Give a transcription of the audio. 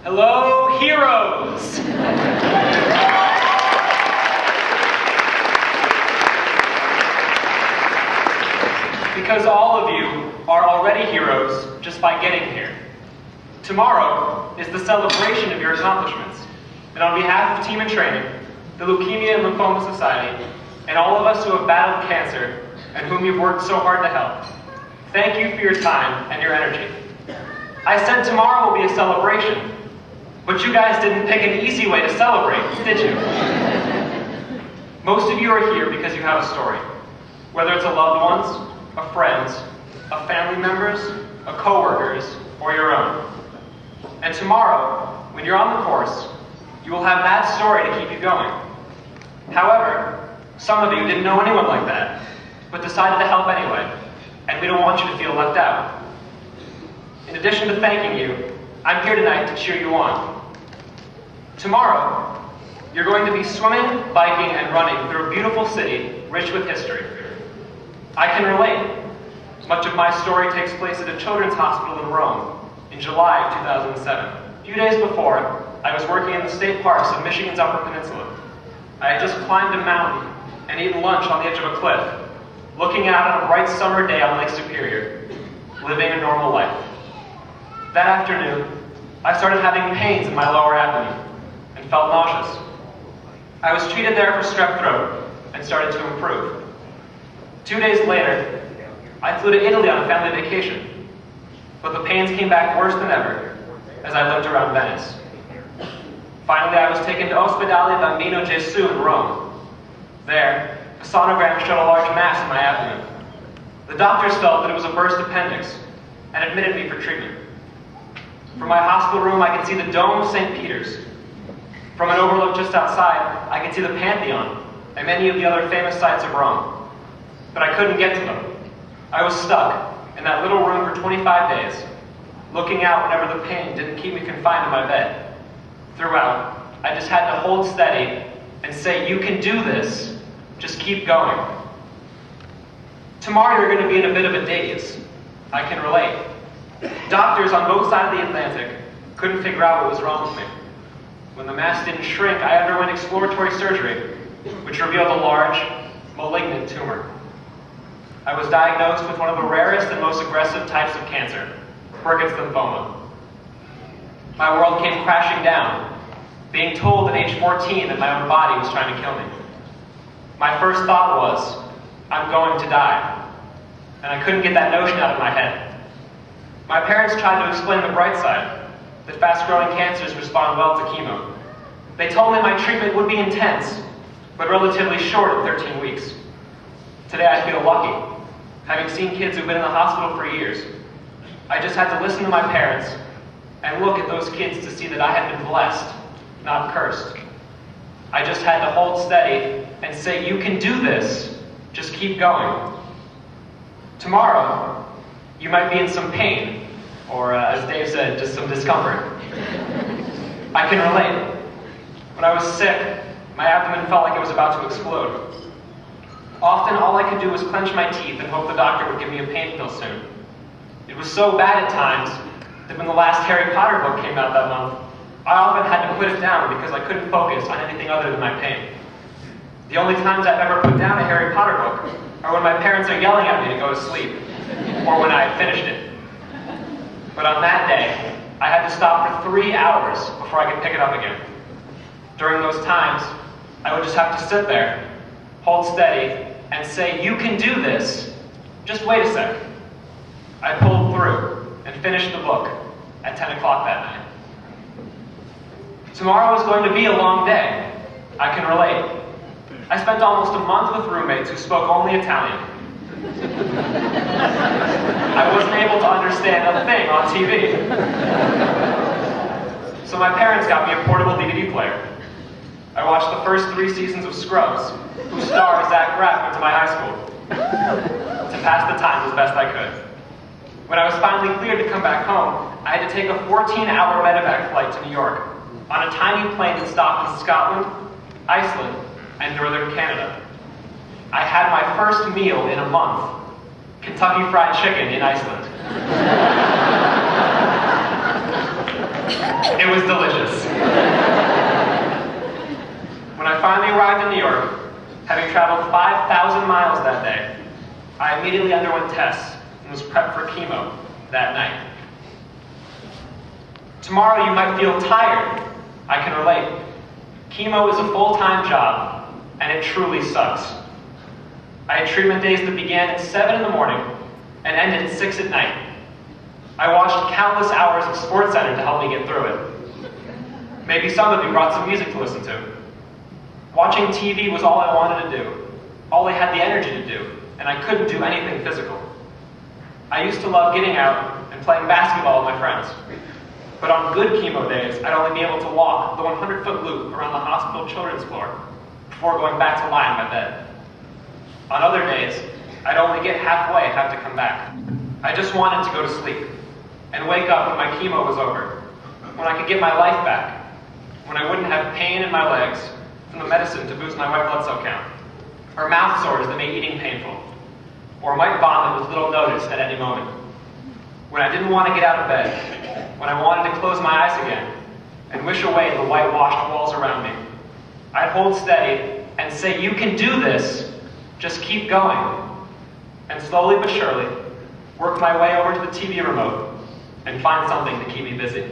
Hello, heroes! Because all of you are already heroes just by getting here. Tomorrow is the celebration of your accomplishments. And on behalf of Team in Training, the Leukemia and Lymphoma Society, and all of us who have battled cancer and whom you've worked so hard to help, thank you for your time and your energy. I said tomorrow will be a celebration, but you guys didn't pick an easy way to celebrate, did you? Most of you are here because you have a story. Whether it's a loved one's, a friend's, a family member's, a coworker's, or your own. And tomorrow, when you're on the course, you will have that story to keep you going. However, some of you didn't know anyone like that, but decided to help anyway, and we don't want you to feel left out. In addition to thanking you, I'm here tonight to cheer you on. Tomorrow, you're going to be swimming, biking, and running through a beautiful city rich with history. I can relate. Much of my story takes place at a children's hospital in Rome in July of 2007. A few days before, I was working in the state parks of Michigan's Upper Peninsula. I had just climbed a mountain and eaten lunch on the edge of a cliff, looking out on a bright summer day on Lake Superior, living a normal life. That afternoon, I started having pains in my lower abdomen and felt nauseous. I was treated there for strep throat and started to improve. 2 days later, I flew to Italy on a family vacation, but the pains came back worse than ever as I lived around Venice. Finally, I was taken to Ospedale Bambino Gesù in Rome. There, a sonogram showed a large mass in my abdomen. The doctors felt that it was a burst appendix and admitted me for treatment. From my hospital room, I could see the dome of St. Peter's. From an overlook just outside, I could see the Pantheon and many of the other famous sites of Rome. But I couldn't get to them. I was stuck in that little room for 25 days, looking out whenever the pain didn't keep me confined to my bed. Throughout, I just had to hold steady and say, "You can do this. Just keep going." Tomorrow you're going to be in a bit of a daze. I can relate. Doctors on both sides of the Atlantic couldn't figure out what was wrong with me. When the mass didn't shrink, I underwent exploratory surgery, which revealed a large, malignant tumor. I was diagnosed with one of the rarest and most aggressive types of cancer, Burkitt's lymphoma. My world came crashing down, being told at age 14 that my own body was trying to kill me. My first thought was, I'm going to die. And I couldn't get that notion out of my head. My parents tried to explain the bright side, that fast-growing cancers respond well to chemo. They told me my treatment would be intense, but relatively short at 13 weeks. Today I feel lucky, having seen kids who've been in the hospital for years. I just had to listen to my parents and look at those kids to see that I had been blessed, not cursed. I just had to hold steady and say, "You can do this, just keep going." Tomorrow, you might be in some pain, or as Dave said, just some discomfort. I can relate. When I was sick, my abdomen felt like it was about to explode. Often, all I could do was clench my teeth and hope the doctor would give me a pain pill soon. It was so bad at times that when the last Harry Potter book came out that month, I often had to put it down because I couldn't focus on anything other than my pain. The only times I've ever put down a Harry Potter book are when my parents are yelling at me to go to sleep, or when I had finished it. But on that day, I had to stop for 3 hours before I could pick it up again. During those times, I would just have to sit there, hold steady, and say, "You can do this. Just wait a sec." I pulled through and finished the book at 10 o'clock that night. Tomorrow is going to be a long day. I can relate. I spent almost a month with roommates who spoke only Italian. I wasn't able to understand a thing on TV. So my parents got me a portable DVD player. I watched the first 3 seasons of Scrubs, whose star Zach Braff went to my high school, to pass the time as best I could. When I was finally cleared to come back home, I had to take a 14-hour medevac flight to New York on a tiny plane that stopped in Scotland, Iceland, and northern Canada. I had my first meal in a month, Kentucky Fried Chicken in Iceland. It was delicious. When I finally arrived in New York, having traveled 5,000 miles that day, I immediately underwent tests and was prepped for chemo that night. Tomorrow you might feel tired. I can relate. Chemo is a full-time job, and it truly sucks. I had treatment days that began at 7 in the morning and ended at 6 at night. I watched countless hours of SportsCenter to help me get through it. Maybe some of you brought some music to listen to. Watching TV was all I wanted to do, all I had the energy to do, and I couldn't do anything physical. I used to love getting out and playing basketball with my friends. But on good chemo days, I'd only be able to walk the 100-foot loop around the hospital children's floor before going back to lie in my bed. On other days, I'd only get halfway and have to come back. I just wanted to go to sleep and wake up when my chemo was over, when I could get my life back, when I wouldn't have pain in my legs from the medicine to boost my white blood cell count, or mouth sores that made eating painful, or might vomit with little notice at any moment. When I didn't want to get out of bed, when I wanted to close my eyes again and wish away the whitewashed walls around me, I'd hold steady and say, "You can do this, just keep going." And slowly but surely, work my way over to the TV remote and find something to keep me busy.